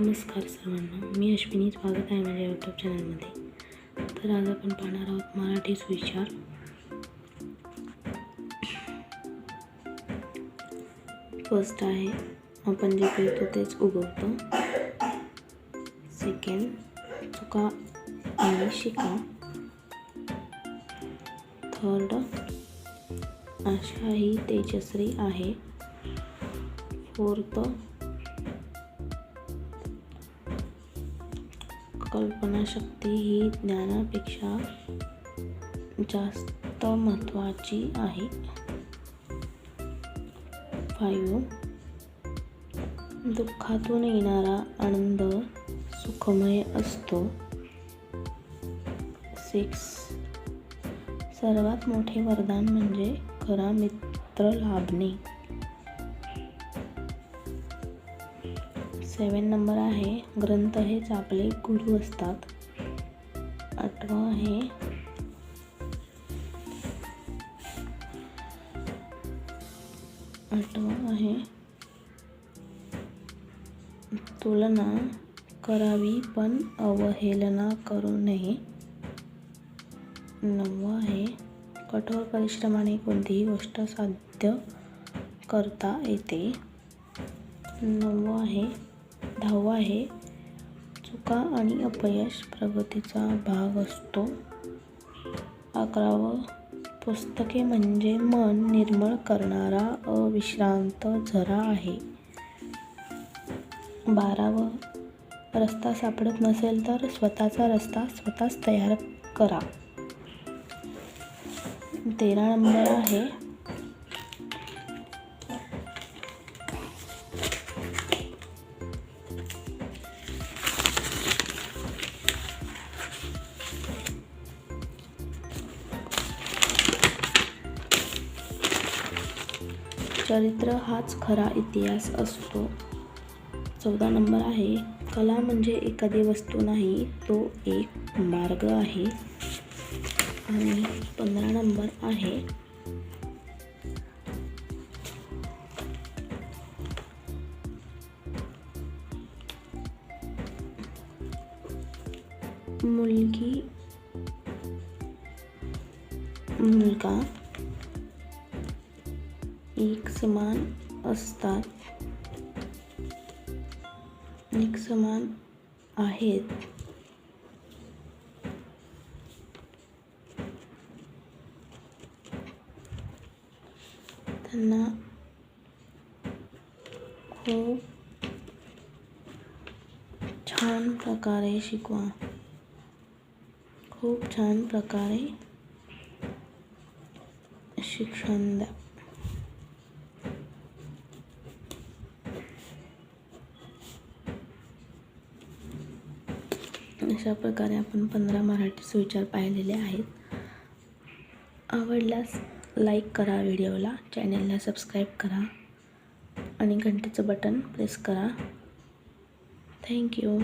नमस्कार सर्वांना, मी अश्विनी. स्वागत आहे माझ्या यूट्यूब चॅनलमध्ये. तर आज आपण पाहणार आहोत मराठी सुविचार. फर्स्ट आहे, आपण जे पेरतो तेच उगवतो. सेकंड, चुका आणि शिका. थर्ड, आशा ही तेजश्री आहे. फोर्थ, कल्पनाशक्ती ही ज्ञानापेक्षा जास्त महत्त्वाची आहे. 5, दुःखातून येणारा आनंद सुखमय असतो. 6, सर्वात मोठे वरदान म्हणजे खरा मित्र लाभणे. 7 नंबर आहे, ग्रंथ हेच आपले गुरु असतात. 8वां आहे, तुलना करावी पण अवहेलना करू नये. 9वां आहे, कठोर परिश्रमाने कोणतीही गोष्ट साध्य करता येते. 10वां आहे, चुका आणि अपयश प्रगतीचा भाग असतो. 11वां, पुस्तके म्हणजे मन निर्मळ करणारा अविश्रांत झरा आहे. 12वां, रस्ता सापडत नसेल तर स्वतःचा रस्ता स्वतःच तयार करा. 13 नंबर आहे, चरित्र हाच खरा इतिहास असतो. 14 नंबर आहे, कला म्हणजे एखादी वस्तू नाही, तो एक मार्ग आहे. आणि 15 नंबर आहे, मुलगा एक समान असतात, एक समान आहेत. त्यांना खूप छान प्रकारे शिकवा, खूप छान प्रकारे शिक्षण द्या. अशा प्रकारे आपण 15 मराठी सुविचार पाहिलेले आहेत. आवडल्यास लाईक करा व्हिडिओला, चॅनेलला सबस्क्राईब करा आणि घंटेचं बटन प्रेस करा. थँक्यू.